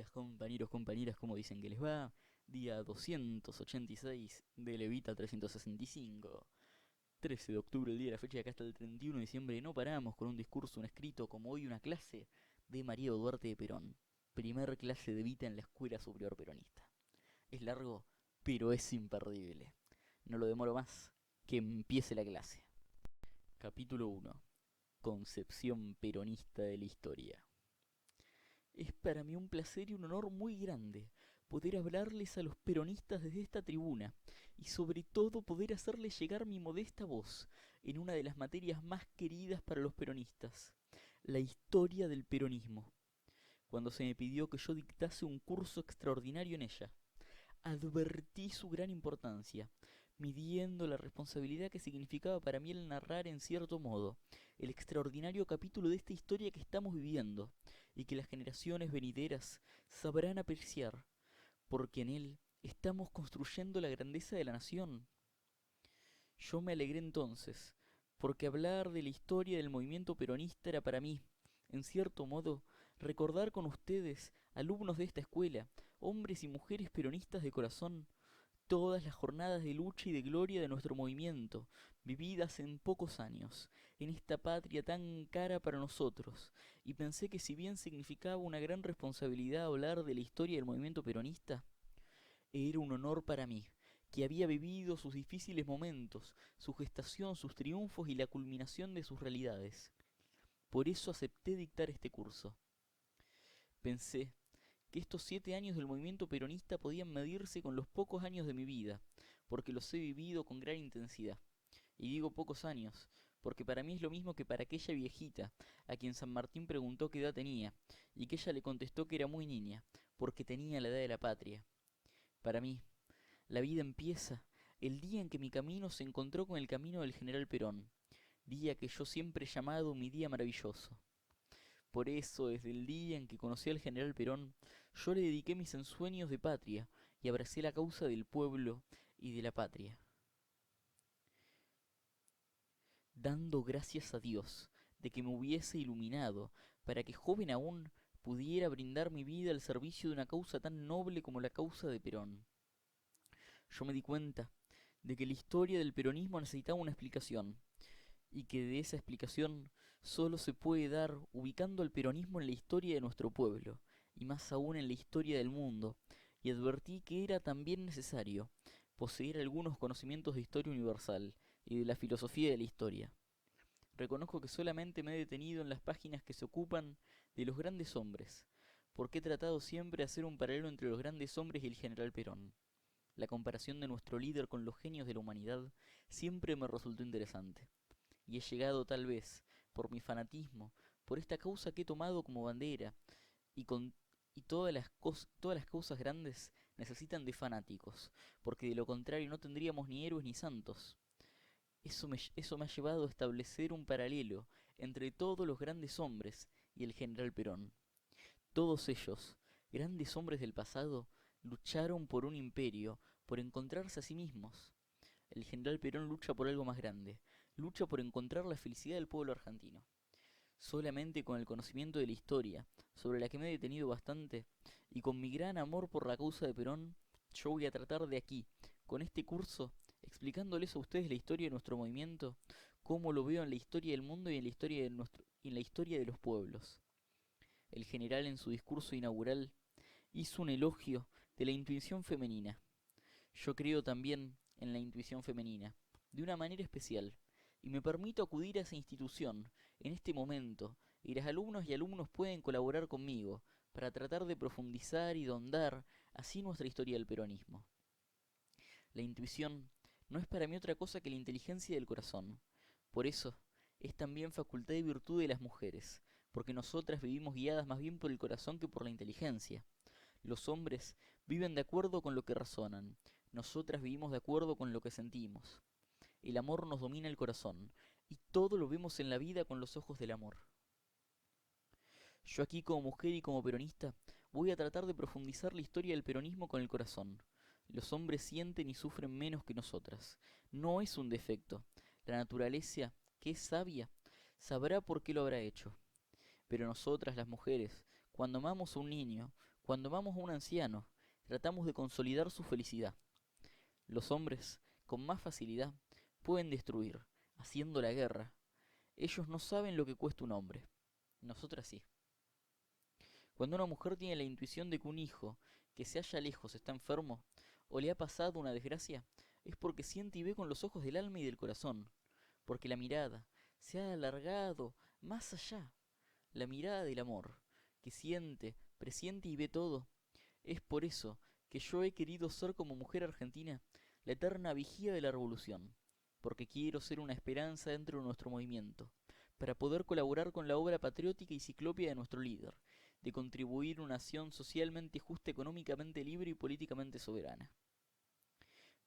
días, compañeros, compañeras, ¿cómo dicen que les va? Día 286 de Levita 365. 13 de octubre, el día de la fecha, y acá hasta el 31 de diciembre. No paramos con un discurso, un escrito, como hoy una clase de María Duarte de Perón. Primer clase de Evita en la Escuela Superior Peronista. Es largo, pero es imperdible. No lo demoro más. Que empiece la clase. Capítulo 1. Concepción peronista de la historia. Es para mí un placer y un honor muy grande poder hablarles a los peronistas desde esta tribuna y sobre todo poder hacerles llegar mi modesta voz en una de las materias más queridas para los peronistas, la historia del peronismo, cuando se me pidió que yo dictase un curso extraordinario en ella. Advertí su gran importancia, midiendo la responsabilidad que significaba para mí el narrar en cierto modo el extraordinario capítulo de esta historia que estamos viviendo y que las generaciones venideras sabrán apreciar, porque en él estamos construyendo la grandeza de la nación. Yo me alegré entonces, porque hablar de la historia del movimiento peronista era para mí, en cierto modo, recordar con ustedes, alumnos de esta escuela, hombres y mujeres peronistas de corazón, todas las jornadas de lucha y de gloria de nuestro movimiento, vividas en pocos años, en esta patria tan cara para nosotros, y pensé que si bien significaba una gran responsabilidad hablar de la historia del movimiento peronista, era un honor para mí, que había vivido sus difíciles momentos, su gestación, sus triunfos y la culminación de sus realidades. Por eso acepté dictar este curso. Pensé que estos 7 años del movimiento peronista podían medirse con los pocos años de mi vida, porque los he vivido con gran intensidad. Y digo pocos años, porque para mí es lo mismo que para aquella viejita, a quien San Martín preguntó qué edad tenía, y que ella le contestó que era muy niña, porque tenía la edad de la patria. Para mí, la vida empieza el día en que mi camino se encontró con el camino del general Perón, día que yo siempre he llamado mi día maravilloso. Por eso, desde el día en que conocí al general Perón, yo le dediqué mis ensueños de patria y abracé la causa del pueblo y de la patria, dando gracias a Dios de que me hubiese iluminado para que joven aún pudiera brindar mi vida al servicio de una causa tan noble como la causa de Perón. Yo me di cuenta de que la historia del peronismo necesitaba una explicación, y que de esa explicación solo se puede dar ubicando al peronismo en la historia de nuestro pueblo, y más aún en la historia del mundo, y advertí que era también necesario poseer algunos conocimientos de historia universal y de la filosofía de la historia. Reconozco que solamente me he detenido en las páginas que se ocupan de los grandes hombres, porque he tratado siempre de hacer un paralelo entre los grandes hombres y el general Perón. La comparación de nuestro líder con los genios de la humanidad siempre me resultó interesante y he llegado tal vez, por mi fanatismo, por esta causa que he tomado como bandera, y con y todas las causas grandes necesitan de fanáticos, porque de lo contrario no tendríamos ni héroes ni santos. Eso me ha llevado a establecer un paralelo entre todos los grandes hombres y el general Perón. Todos ellos, grandes hombres del pasado, lucharon por un imperio, por encontrarse a sí mismos. El general Perón lucha por algo más grande, lucha por encontrar la felicidad del pueblo argentino. Solamente con el conocimiento de la historia, sobre la que me he detenido bastante, y con mi gran amor por la causa de Perón, yo voy a tratar de aquí, con este curso, explicándoles a ustedes la historia de nuestro movimiento, cómo lo veo en la historia del mundo y en la historia y en la historia de los pueblos. El general en su discurso inaugural hizo un elogio de la intuición femenina. Yo creo también en la intuición femenina, de una manera especial, y me permito acudir a esa institución en este momento, y las alumnos y alumnos pueden colaborar conmigo para tratar de profundizar y de ahondar así nuestra historia del peronismo. La intuición no es para mí otra cosa que la inteligencia del corazón. Por eso, es también facultad y virtud de las mujeres, porque nosotras vivimos guiadas más bien por el corazón que por la inteligencia. Los hombres viven de acuerdo con lo que razonan, nosotras vivimos de acuerdo con lo que sentimos. El amor nos domina el corazón, y todo lo vemos en la vida con los ojos del amor. Yo aquí como mujer y como peronista voy a tratar de profundizar la historia del peronismo con el corazón. Los hombres sienten y sufren menos que nosotras. No es un defecto. La naturaleza, que es sabia, sabrá por qué lo habrá hecho. Pero nosotras, las mujeres, cuando amamos a un niño, Cuando amamos a un anciano, tratamos de consolidar su felicidad. Los hombres, con más facilidad, pueden destruir, haciendo la guerra. Ellos no saben lo que cuesta un hombre. Nosotras sí. Cuando una mujer tiene la intuición de que un hijo que se halla lejos está enfermo, o le ha pasado una desgracia, es porque siente y ve con los ojos del alma y del corazón, porque la mirada se ha alargado más allá. La mirada del amor, que siente, presiente y ve todo. Es por eso que yo he querido ser como mujer argentina la eterna vigía de la revolución, porque quiero ser una esperanza dentro de nuestro movimiento, para poder colaborar con la obra patriótica y ciclopia de nuestro líder, de contribuir a una nación socialmente justa, económicamente libre y políticamente soberana.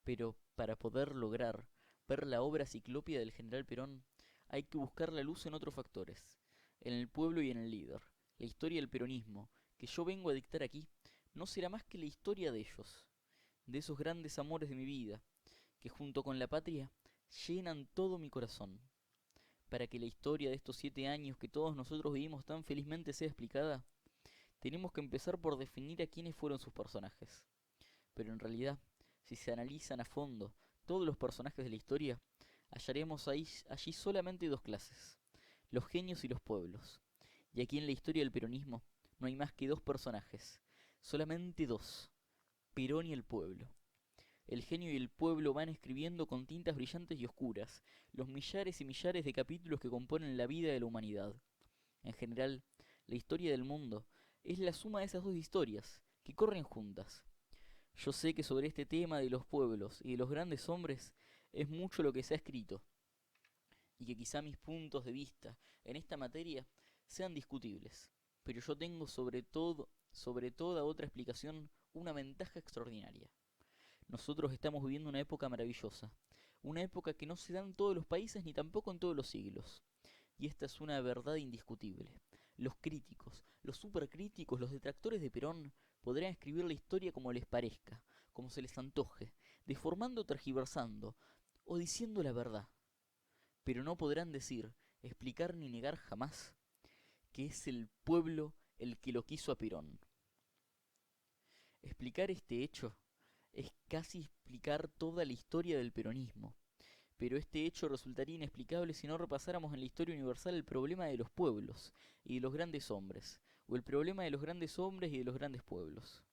Pero para poder lograr ver la obra ciclopia del general Perón, hay que buscar la luz en otros factores, en el pueblo y en el líder. La historia del peronismo, que yo vengo a dictar aquí, no será más que la historia de ellos, de esos grandes amores de mi vida, que junto con la patria llenan todo mi corazón. Para que la historia de estos 7 años que todos nosotros vivimos tan felizmente sea explicada, tenemos que empezar por definir a quiénes fueron sus personajes. Pero en realidad, si se analizan a fondo todos los personajes de la historia, hallaremos allí solamente dos clases, los genios y los pueblos. Y aquí en la historia del peronismo no hay más que dos personajes, solamente dos, Perón y el pueblo. El genio y el pueblo van escribiendo con tintas brillantes y oscuras los millares y millares de capítulos que componen la vida de la humanidad. En general, la historia del mundo es la suma de esas dos historias, que corren juntas. Yo sé que sobre este tema de los pueblos y de los grandes hombres es mucho lo que se ha escrito, y que quizá mis puntos de vista en esta materia sean discutibles, pero yo tengo sobre toda otra explicación, una ventaja extraordinaria. Nosotros estamos viviendo una época maravillosa, una época que no se da en todos los países ni tampoco en todos los siglos. Y esta es una verdad indiscutible. Los críticos, los supercríticos, los detractores de Perón podrán escribir la historia como les parezca, como se les antoje, deformando o tergiversando, o diciendo la verdad. Pero no podrán decir, explicar ni negar jamás que es el pueblo el que lo quiso a Perón. Explicar este hecho es casi explicar toda la historia del peronismo, pero este hecho resultaría inexplicable si no repasáramos en la historia universal el problema de los pueblos y de los grandes hombres, o el problema de los grandes hombres y de los grandes pueblos.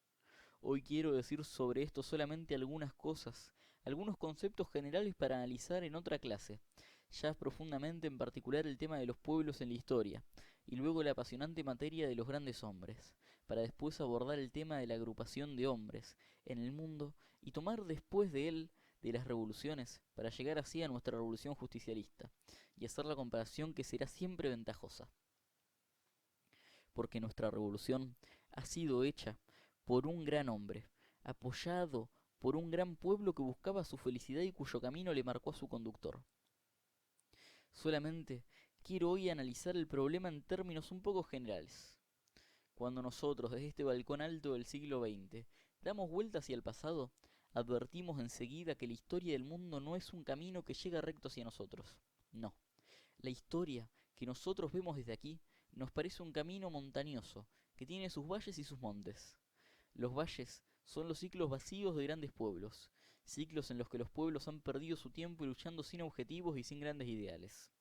Hoy quiero decir sobre esto solamente algunas cosas, algunos conceptos generales para analizar en otra clase, ya profundamente en particular el tema de los pueblos en la historia, y luego la apasionante materia de los grandes hombres, para después abordar el tema de la agrupación de hombres en el mundo y tomar después de él de las revoluciones, para llegar así a nuestra revolución justicialista, y hacer la comparación que será siempre ventajosa. Porque nuestra revolución ha sido hecha por un gran hombre, apoyado por un gran pueblo que buscaba su felicidad y cuyo camino le marcó a su conductor. Solamente quiero hoy analizar el problema en términos un poco generales. Cuando nosotros, desde este balcón alto del siglo XX, damos vuelta hacia el pasado, advertimos enseguida que la historia del mundo no es un camino que llega recto hacia nosotros. No. La historia que nosotros vemos desde aquí nos parece un camino montañoso, que tiene sus valles y sus montes. Los valles son los ciclos vacíos de grandes pueblos, ciclos en los que los pueblos han perdido su tiempo luchando sin objetivos y sin grandes ideales.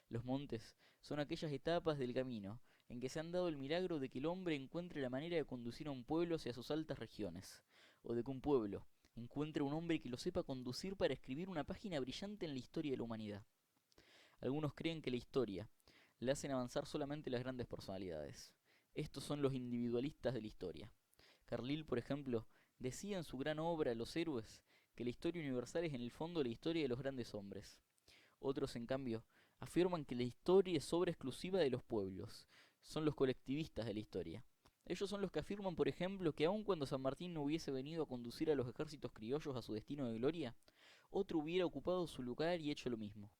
Los montes son aquellas etapas del camino en que se han dado el milagro de que el hombre encuentre la manera de conducir a un pueblo hacia sus altas regiones, o de que un pueblo encuentre un hombre que lo sepa conducir para escribir una página brillante en la historia de la humanidad. Algunos creen que la historia la hacen avanzar solamente las grandes personalidades. Estos son los individualistas de la historia. Carlyle, por ejemplo, decía en su gran obra Los héroes que la historia universal es en el fondo la historia de los grandes hombres. Otros, en cambio, afirman que la historia es obra exclusiva de los pueblos. Son los colectivistas de la historia. Ellos son los que afirman, por ejemplo, que aun cuando San Martín no hubiese venido a conducir a los ejércitos criollos a su destino de gloria, otro hubiera ocupado su lugar y hecho lo mismo.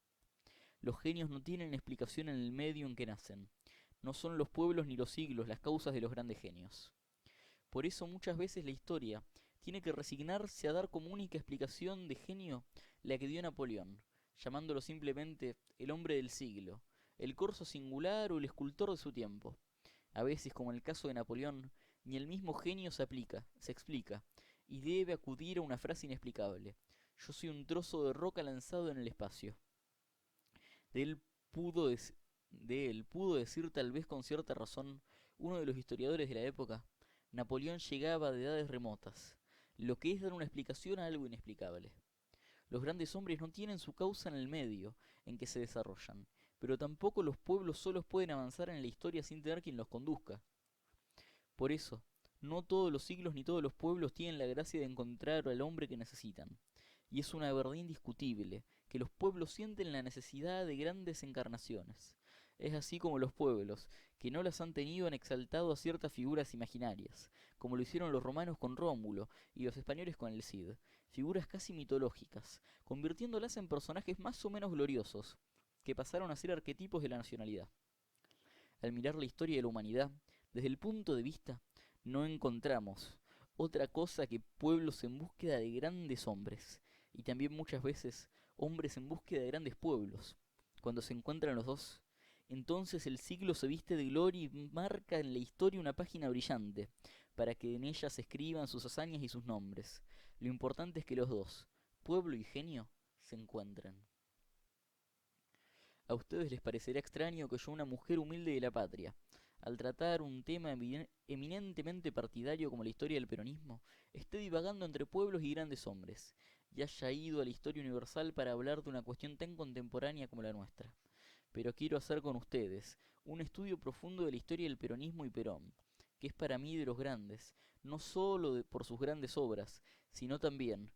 Los genios no tienen explicación en el medio en que nacen. No son los pueblos ni los siglos las causas de los grandes genios. Por eso muchas veces la historia tiene que resignarse a dar como única explicación de genio la que dio Napoleón, llamándolo simplemente el hombre del siglo, el corso singular o el escultor de su tiempo. A veces, como en el caso de Napoleón, ni el mismo genio se explica, y debe acudir a una frase inexplicable. Yo soy un trozo de roca lanzado en el espacio. De él pudo, des- de él pudo decir tal vez con cierta razón uno de los historiadores de la época: Napoleón llegaba de edades remotas, lo que es dar una explicación a algo inexplicable. Los grandes hombres no tienen su causa en el medio en que se desarrollan, pero tampoco los pueblos solos pueden avanzar en la historia sin tener quien los conduzca. Por eso, no todos los siglos ni todos los pueblos tienen la gracia de encontrar al hombre que necesitan. Y es una verdad indiscutible que los pueblos sienten la necesidad de grandes encarnaciones. Es así como los pueblos, que no las han tenido, han exaltado a ciertas figuras imaginarias, como lo hicieron los romanos con Rómulo y los españoles con el Cid, figuras casi mitológicas, convirtiéndolas en personajes más o menos gloriosos, que pasaron a ser arquetipos de la nacionalidad. Al mirar la historia de la humanidad, desde el punto de vista, no encontramos otra cosa que pueblos en búsqueda de grandes hombres, y también muchas veces hombres en búsqueda de grandes pueblos. Cuando se encuentran los dos, entonces el siglo se viste de gloria y marca en la historia una página brillante, para que en ella se escriban sus hazañas y sus nombres. Lo importante es que los dos, pueblo y genio, se encuentren. A ustedes les parecerá extraño que yo, una mujer humilde de la patria, al tratar un tema eminentemente partidario como la historia del peronismo, esté divagando entre pueblos y grandes hombres, y haya ido a la historia universal para hablar de una cuestión tan contemporánea como la nuestra. Pero quiero hacer con ustedes un estudio profundo de la historia del peronismo y Perón, que es para mí de los grandes, no sólo por sus grandes obras, sino también,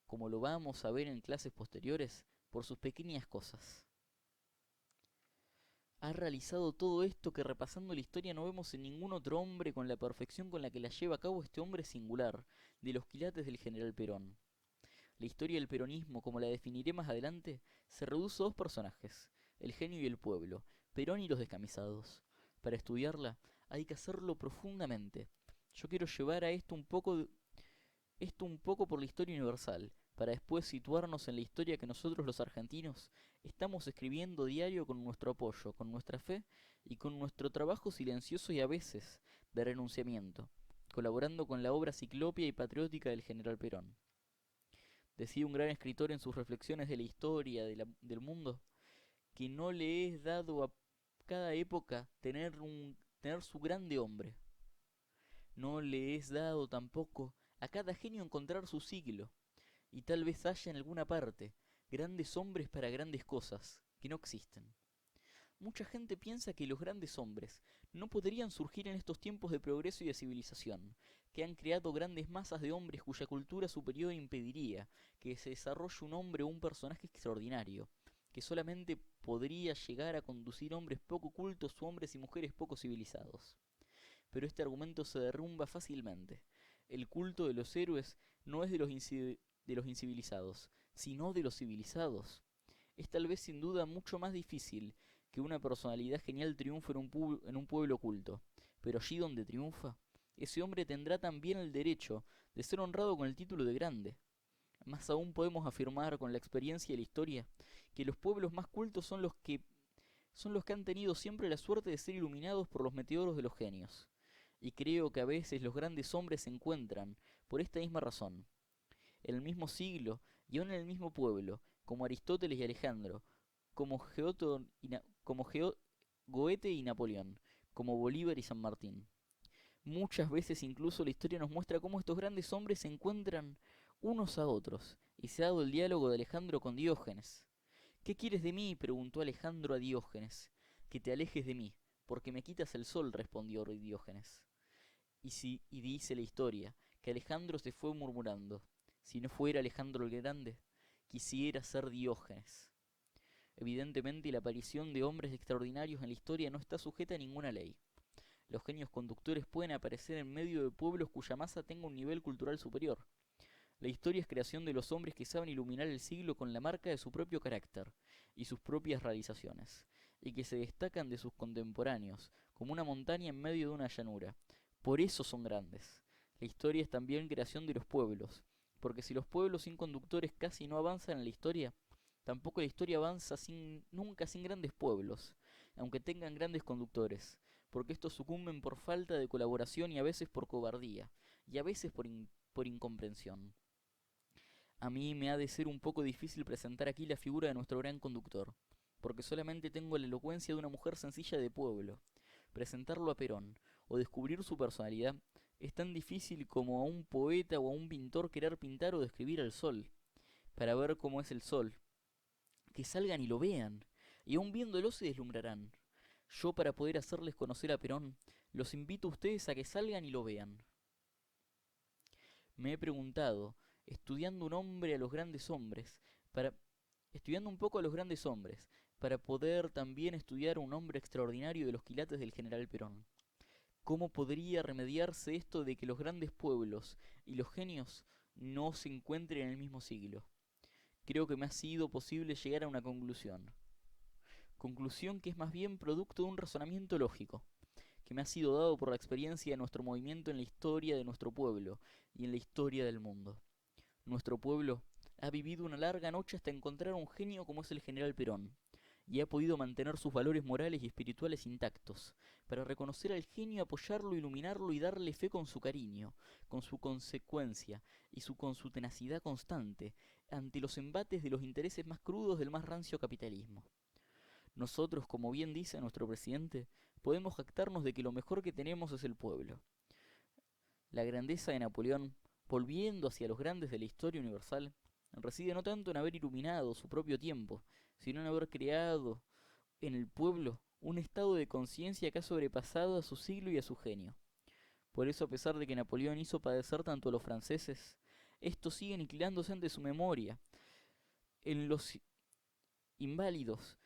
como lo vamos a ver en clases posteriores, por sus pequeñas cosas. Ha realizado todo esto que, repasando la historia, no vemos en ningún otro hombre con la perfección con la que la lleva a cabo este hombre singular, de los quilates del general Perón. La historia del peronismo, como la definiré más adelante, se reduce a dos personajes, el genio y el pueblo, Perón y los descamisados. Para estudiarla hay que hacerlo profundamente. Yo quiero llevar a esto un poco por la historia universal, para después situarnos en la historia que nosotros los argentinos estamos escribiendo diario con nuestro apoyo, con nuestra fe y con nuestro trabajo silencioso y a veces de renunciamiento, colaborando con la obra ciclópea y patriótica del general Perón. Decía un gran escritor en sus reflexiones de la historia del mundo que no le es dado a cada época tener su grande hombre. No le es dado tampoco a cada genio encontrar su siglo, y tal vez haya en alguna parte grandes hombres para grandes cosas que no existen. Mucha gente piensa que los grandes hombres no podrían surgir en estos tiempos de progreso y de civilización, que han creado grandes masas de hombres cuya cultura superior impediría que se desarrolle un hombre o un personaje extraordinario, que solamente podría llegar a conducir hombres poco cultos o hombres y mujeres poco civilizados. Pero este argumento se derrumba fácilmente. El culto de los héroes no es de los incivilizados, sino de los civilizados. Es tal vez sin duda mucho más difícil que una personalidad genial triunfe en un pueblo culto, pero allí donde triunfa, ese hombre tendrá también el derecho de ser honrado con el título de grande. Más aún podemos afirmar con la experiencia de la historia que los pueblos más cultos son los que han tenido siempre la suerte de ser iluminados por los meteoros de los genios. Y creo que a veces los grandes hombres se encuentran, por esta misma razón, en el mismo siglo y aún en el mismo pueblo, como Aristóteles y Alejandro, como, como Goethe y Napoleón, como Bolívar y San Martín. Muchas veces incluso la historia nos muestra cómo estos grandes hombres se encuentran unos a otros, y se ha dado el diálogo de Alejandro con Diógenes. ¿Qué quieres de mí?, preguntó Alejandro a Diógenes. Que te alejes de mí, porque me quitas el sol, respondió Diógenes. Y dice la historia, que Alejandro se fue murmurando: si no fuera Alejandro el Grande, quisiera ser Diógenes. Evidentemente la aparición de hombres extraordinarios en la historia no está sujeta a ninguna ley. Los genios conductores pueden aparecer en medio de pueblos cuya masa tenga un nivel cultural superior. La historia es creación de los hombres que saben iluminar el siglo con la marca de su propio carácter y sus propias realizaciones, y que se destacan de sus contemporáneos, como una montaña en medio de una llanura. Por eso son grandes. La historia es también creación de los pueblos, porque si los pueblos sin conductores casi no avanzan en la historia, tampoco la historia avanza nunca sin grandes pueblos, aunque tengan grandes conductores, porque estos sucumben por falta de colaboración y a veces por cobardía, y a veces por incomprensión. A mí me ha de ser un poco difícil presentar aquí la figura de nuestro gran conductor, porque solamente tengo la elocuencia de una mujer sencilla de pueblo. Presentarlo a Perón, o descubrir su personalidad, es tan difícil como a un poeta o a un pintor querer pintar o describir al sol, para ver cómo es el sol. Que salgan y lo vean, y aun viéndolo se deslumbrarán. Yo, para poder hacerles conocer a Perón, los invito a ustedes a que salgan y lo vean. Me he preguntado, estudiando un hombre a los grandes hombres, para estudiando un poco a los grandes hombres, para poder también estudiar a un hombre extraordinario de los quilates del general Perón. ¿Cómo podría remediarse esto de que los grandes pueblos y los genios no se encuentren en el mismo siglo? Creo que me ha sido posible llegar a una conclusión. Conclusión que es más bien producto de un razonamiento lógico, que me ha sido dado por la experiencia de nuestro movimiento en la historia de nuestro pueblo y en la historia del mundo. Nuestro pueblo ha vivido una larga noche hasta encontrar un genio como es el general Perón, y ha podido mantener sus valores morales y espirituales intactos, para reconocer al genio, apoyarlo, iluminarlo y darle fe con su cariño, con su consecuencia y con su tenacidad constante, ante los embates de los intereses más crudos del más rancio capitalismo. Nosotros, como bien dice nuestro presidente, podemos jactarnos de que lo mejor que tenemos es el pueblo. La grandeza de Napoleón, volviendo hacia los grandes de la historia universal, reside no tanto en haber iluminado su propio tiempo, sino en haber creado en el pueblo un estado de conciencia que ha sobrepasado a su siglo y a su genio. Por eso, a pesar de que Napoleón hizo padecer tanto a los franceses, estos siguen inclinándose ante su memoria, en los inválidos,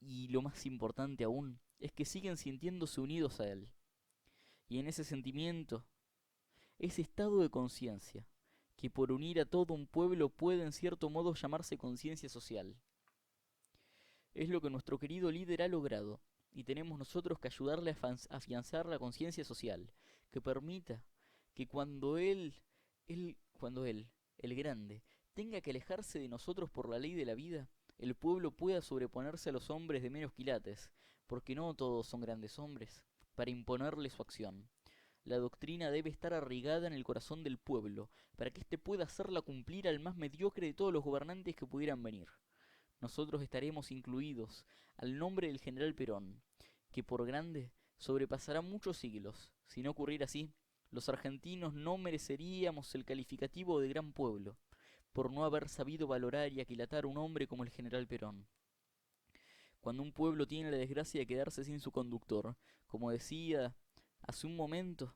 y lo más importante aún, es que siguen sintiéndose unidos a él. Y en ese sentimiento, ese estado de conciencia, que por unir a todo un pueblo puede en cierto modo llamarse conciencia social, es lo que nuestro querido líder ha logrado, y tenemos nosotros que ayudarle a afianzar la conciencia social, que permita que cuando él, el grande, tenga que alejarse de nosotros por la ley de la vida, el pueblo pueda sobreponerse a los hombres de menos quilates, porque no todos son grandes hombres, para imponerle su acción. La doctrina debe estar arraigada en el corazón del pueblo, para que éste pueda hacerla cumplir al más mediocre de todos los gobernantes que pudieran venir. Nosotros estaremos incluidos al nombre del general Perón, que por grande sobrepasará muchos siglos. Si no ocurriera así, los argentinos no mereceríamos el calificativo de gran pueblo, por no haber sabido valorar y aquilatar un hombre como el general Perón. Cuando un pueblo tiene la desgracia de quedarse sin su conductor, como decía hace un momento,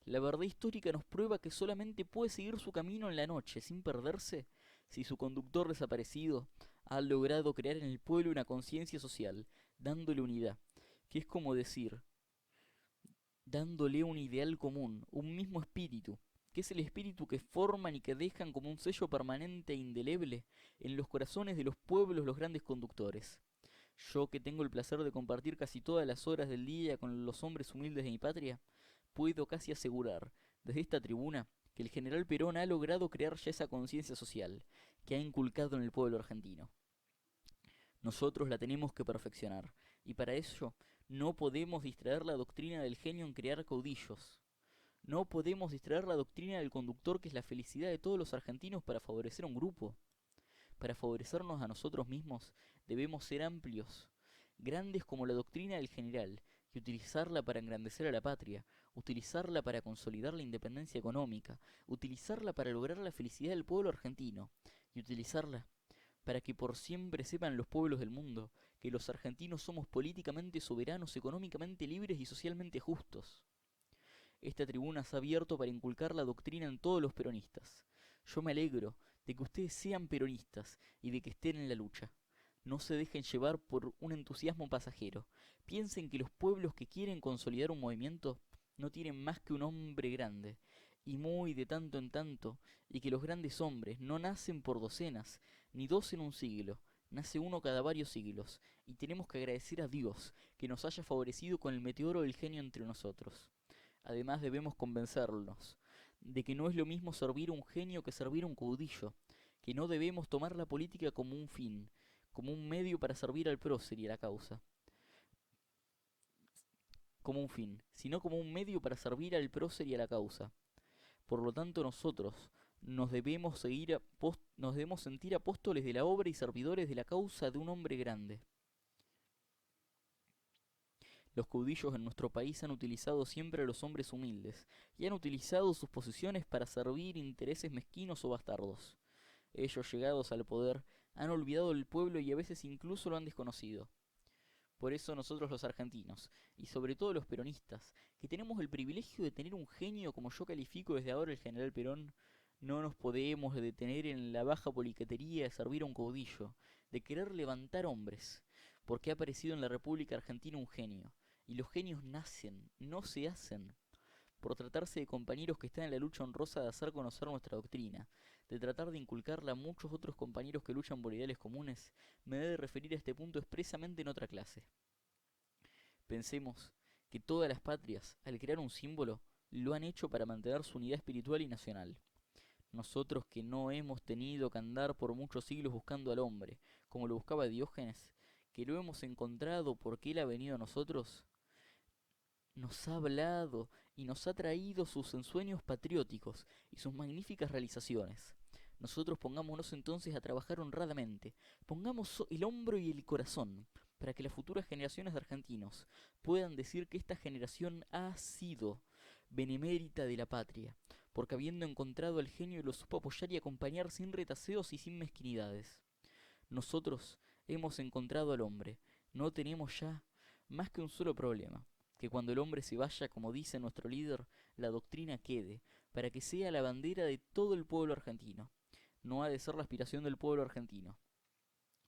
la verdad histórica nos prueba que solamente puede seguir su camino en la noche sin perderse si su conductor desaparecido ha logrado crear en el pueblo una conciencia social, dándole unidad, que es como decir, dándole un ideal común, un mismo espíritu, que es el espíritu que forman y que dejan como un sello permanente e indeleble en los corazones de los pueblos los grandes conductores. Yo, que tengo el placer de compartir casi todas las horas del día con los hombres humildes de mi patria, puedo casi asegurar, desde esta tribuna, que el general Perón ha logrado crear ya esa conciencia social que ha inculcado en el pueblo argentino. Nosotros la tenemos que perfeccionar, y para ello no podemos distraer la doctrina del genio en crear caudillos. No podemos distraer la doctrina del conductor, que es la felicidad de todos los argentinos, para favorecer a un grupo. Para favorecernos a nosotros mismos debemos ser amplios, grandes como la doctrina del general, y utilizarla para engrandecer a la patria, utilizarla para consolidar la independencia económica, utilizarla para lograr la felicidad del pueblo argentino, y utilizarla para que por siempre sepan los pueblos del mundo que los argentinos somos políticamente soberanos, económicamente libres y socialmente justos. Esta tribuna se ha abierto para inculcar la doctrina en todos los peronistas. Yo me alegro de que ustedes sean peronistas y de que estén en la lucha. No se dejen llevar por un entusiasmo pasajero. Piensen que los pueblos que quieren consolidar un movimiento no tienen más que un hombre grande, y muy de tanto en tanto, y que los grandes hombres no nacen por docenas, ni dos en un siglo, nace uno cada varios siglos, y tenemos que agradecer a Dios que nos haya favorecido con el meteoro del genio entre nosotros. Además, debemos convencernos de que no es lo mismo servir a un genio que servir a un caudillo, que no debemos tomar la política como un fin, como un medio para servir al prócer y a la causa, como un fin, sino como un medio para servir al prócer y a la causa. Por lo tanto, nosotros nos debemos sentir apóstoles de la obra y servidores de la causa de un hombre grande. Los caudillos en nuestro país han utilizado siempre a los hombres humildes, y han utilizado sus posiciones para servir intereses mezquinos o bastardos. Ellos, llegados al poder, han olvidado el pueblo y a veces incluso lo han desconocido. Por eso nosotros los argentinos, y sobre todo los peronistas, que tenemos el privilegio de tener un genio como yo califico desde ahora el general Perón, no nos podemos detener en la baja poliquetería de servir a un caudillo, de querer levantar hombres, porque ha aparecido en la República Argentina un genio, y los genios nacen, no se hacen. Por tratarse de compañeros que están en la lucha honrosa de hacer conocer nuestra doctrina, de tratar de inculcarla a muchos otros compañeros que luchan por ideales comunes, me he de referir a este punto expresamente en otra clase. Pensemos que todas las patrias, al crear un símbolo, lo han hecho para mantener su unidad espiritual y nacional. Nosotros que no hemos tenido que andar por muchos siglos buscando al hombre, como lo buscaba Diógenes, que lo hemos encontrado porque él ha venido a nosotros, nos ha hablado y nos ha traído sus ensueños patrióticos y sus magníficas realizaciones. Nosotros pongámonos entonces a trabajar honradamente, pongamos el hombro y el corazón, para que las futuras generaciones de argentinos puedan decir que esta generación ha sido benemérita de la patria, porque habiendo encontrado al genio lo supo apoyar y acompañar sin retaseos y sin mezquinidades. Nosotros hemos encontrado al hombre, no tenemos ya más que un solo problema, que cuando el hombre se vaya, como dice nuestro líder, la doctrina quede, para que sea la bandera de todo el pueblo argentino. No ha de ser la aspiración del pueblo argentino,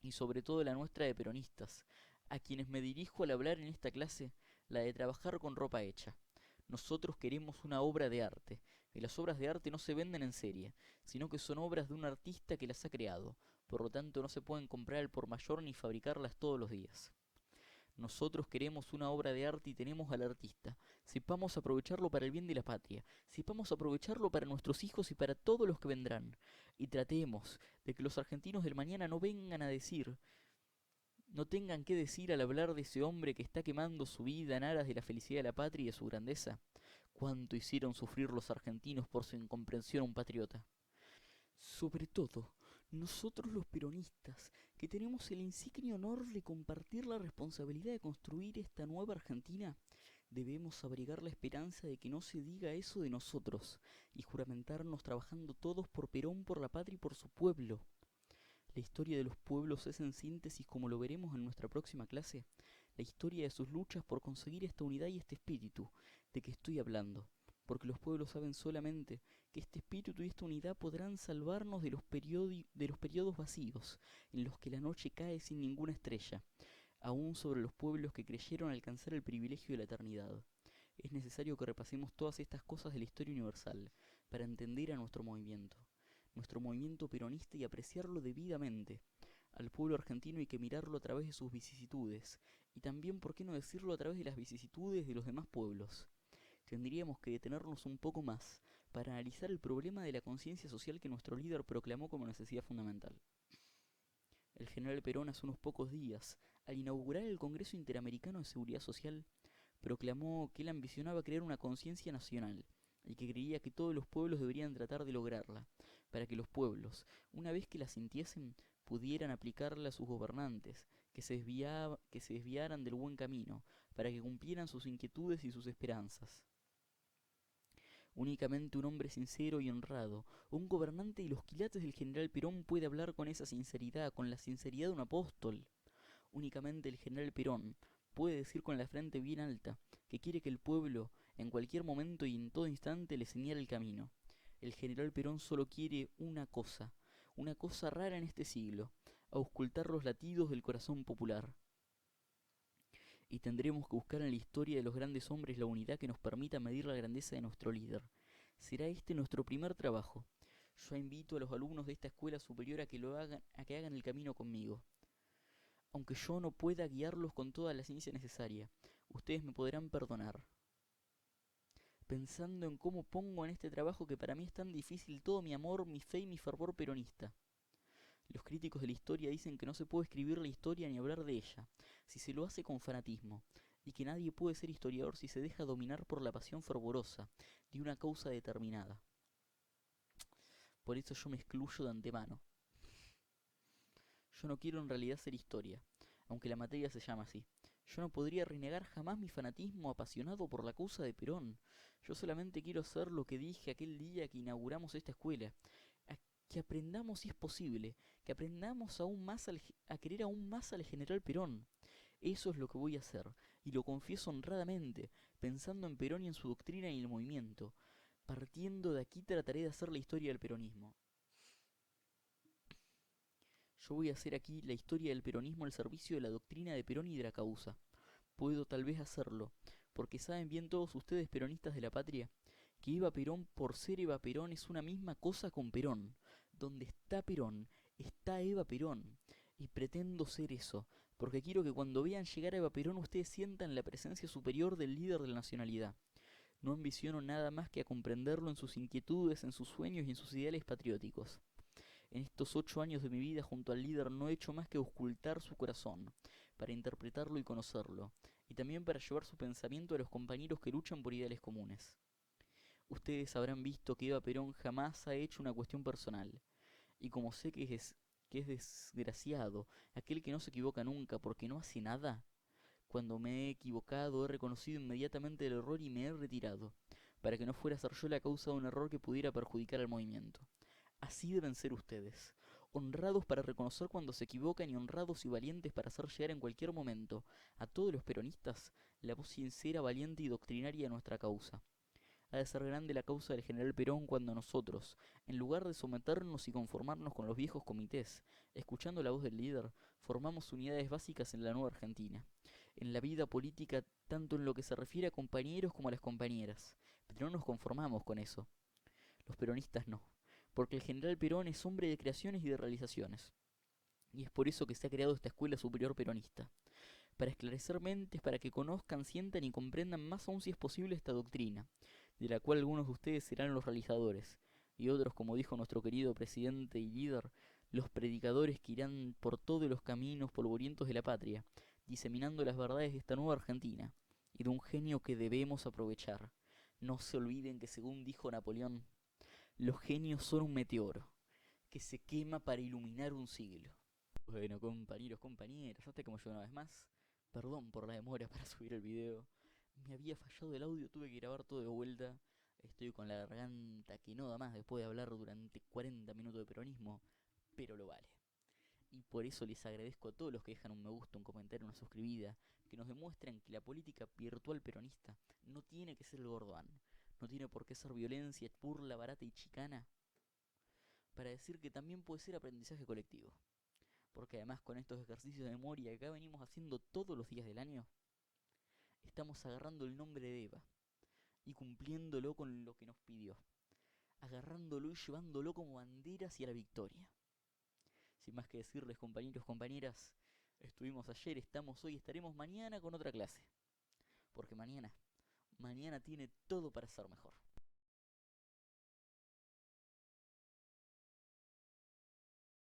y sobre todo la nuestra de peronistas, a quienes me dirijo al hablar en esta clase, la de trabajar con ropa hecha. Nosotros queremos una obra de arte, y las obras de arte no se venden en serie, sino que son obras de un artista que las ha creado, por lo tanto no se pueden comprar al por mayor ni fabricarlas todos los días. Nosotros queremos una obra de arte y tenemos al artista. Sepamos aprovecharlo para el bien de la patria. Sepamos aprovecharlo para nuestros hijos y para todos los que vendrán. Y tratemos de que los argentinos del mañana no vengan a decir, no tengan que decir al hablar de ese hombre que está quemando su vida en aras de la felicidad de la patria y de su grandeza, cuánto hicieron sufrir los argentinos por su incomprensión a un patriota. Sobre todo, nosotros los peronistas, que tenemos el insigne honor de compartir la responsabilidad de construir esta nueva Argentina, debemos abrigar la esperanza de que no se diga eso de nosotros, y juramentarnos trabajando todos por Perón, por la patria y por su pueblo. La historia de los pueblos es en síntesis, como lo veremos en nuestra próxima clase, la historia de sus luchas por conseguir esta unidad y este espíritu de que estoy hablando, porque los pueblos saben solamente que este espíritu y esta unidad podrán salvarnos de de los periodos vacíos, en los que la noche cae sin ninguna estrella, aún sobre los pueblos que creyeron alcanzar el privilegio de la eternidad. Es necesario que repasemos todas estas cosas de la historia universal, para entender a nuestro movimiento peronista y apreciarlo debidamente. Al pueblo argentino hay que mirarlo a través de sus vicisitudes, y también, por qué no decirlo, a través de las vicisitudes de los demás pueblos. Tendríamos que detenernos un poco más para analizar el problema de la conciencia social que nuestro líder proclamó como necesidad fundamental. El general Perón hace unos pocos días, al inaugurar el Congreso Interamericano de Seguridad Social, proclamó que él ambicionaba crear una conciencia nacional y que creía que todos los pueblos deberían tratar de lograrla, para que los pueblos, una vez que la sintiesen, pudieran aplicarla a sus gobernantes, que se desviaran del buen camino, para que cumplieran sus inquietudes y sus esperanzas. Únicamente un hombre sincero y honrado, un gobernante de los quilates del general Perón puede hablar con esa sinceridad, con la sinceridad de un apóstol. Únicamente el general Perón puede decir con la frente bien alta que quiere que el pueblo, en cualquier momento y en todo instante, le señale el camino. El general Perón solo quiere una cosa rara en este siglo, auscultar los latidos del corazón popular. Y tendremos que buscar en la historia de los grandes hombres la unidad que nos permita medir la grandeza de nuestro líder. Será este nuestro primer trabajo. Yo invito a los alumnos de esta escuela superior a que hagan el camino conmigo. Aunque yo no pueda guiarlos con toda la ciencia necesaria, ustedes me podrán perdonar. Pensando en cómo pongo en este trabajo que para mí es tan difícil todo mi amor, mi fe y mi fervor peronista. Los críticos de la historia dicen que no se puede escribir la historia ni hablar de ella, si se lo hace con fanatismo, y que nadie puede ser historiador si se deja dominar por la pasión fervorosa de una causa determinada. Por eso yo me excluyo de antemano. Yo no quiero en realidad ser historia, aunque la materia se llama así. Yo no podría renegar jamás mi fanatismo apasionado por la causa de Perón. Yo solamente quiero hacer lo que dije aquel día que inauguramos esta escuela. Que aprendamos si es posible, que aprendamos a querer aún más al general Perón. Eso es lo que voy a hacer, y lo confieso honradamente, pensando en Perón y en su doctrina y el movimiento. Partiendo de aquí trataré de hacer la historia del peronismo. Yo voy a hacer aquí la historia del peronismo al servicio de la doctrina de Perón y de la causa. Puedo tal vez hacerlo, porque saben bien todos ustedes peronistas de la patria, que Eva Perón por ser Eva Perón es una misma cosa con Perón. Donde está Perón, está Eva Perón. Y pretendo ser eso, porque quiero que cuando vean llegar a Eva Perón ustedes sientan la presencia superior del líder de la nacionalidad. No ambiciono nada más que a comprenderlo en sus inquietudes, en sus sueños y en sus ideales patrióticos. En estos 8 años de mi vida junto al líder no he hecho más que auscultar su corazón, para interpretarlo y conocerlo, y también para llevar su pensamiento a los compañeros que luchan por ideales comunes. Ustedes habrán visto que Eva Perón jamás ha hecho una cuestión personal, y como sé que es desgraciado aquel que no se equivoca nunca porque no hace nada, cuando me he equivocado he reconocido inmediatamente el error y me he retirado, para que no fuera a ser yo la causa de un error que pudiera perjudicar al movimiento. Así deben ser ustedes, honrados para reconocer cuando se equivocan y honrados y valientes para hacer llegar en cualquier momento a todos los peronistas la voz sincera, valiente y doctrinaria de nuestra causa. Ha de ser grande la causa del general Perón cuando nosotros, en lugar de someternos y conformarnos con los viejos comités, escuchando la voz del líder, formamos unidades básicas en la nueva Argentina, en la vida política tanto en lo que se refiere a compañeros como a las compañeras, pero no nos conformamos con eso. Los peronistas no, porque el general Perón es hombre de creaciones y de realizaciones. Y es por eso que se ha creado esta escuela superior peronista, para esclarecer mentes, para que conozcan, sientan y comprendan más aún si es posible esta doctrina, de la cual algunos de ustedes serán los realizadores, y otros, como dijo nuestro querido presidente y líder, los predicadores que irán por todos los caminos polvorientos de la patria, diseminando las verdades de esta nueva Argentina, y de un genio que debemos aprovechar. No se olviden que según dijo Napoleón, los genios son un meteoro, que se quema para iluminar un siglo. Bueno, compañeros, compañeras, hasta como yo una vez más. Perdón por la demora para subir el video. Me había fallado el audio, tuve que grabar todo de vuelta. Estoy con la garganta que no da más después de hablar durante 40 minutos de peronismo, pero lo vale. Y por eso les agradezco a todos los que dejan un me gusta, un comentario, una suscribida, que nos demuestran que la política virtual peronista no tiene que ser el Gordoán, no tiene por qué ser violencia, burla barata y chicana, para decir que también puede ser aprendizaje colectivo. Porque además con estos ejercicios de memoria que acá venimos haciendo todos los días del año, estamos agarrando el nombre de Eva y cumpliéndolo con lo que nos pidió, agarrándolo y llevándolo como bandera hacia la victoria. Sin más que decirles, compañeros, compañeras, estuvimos ayer, estamos hoy, estaremos mañana con otra clase. Porque mañana tiene todo para ser mejor.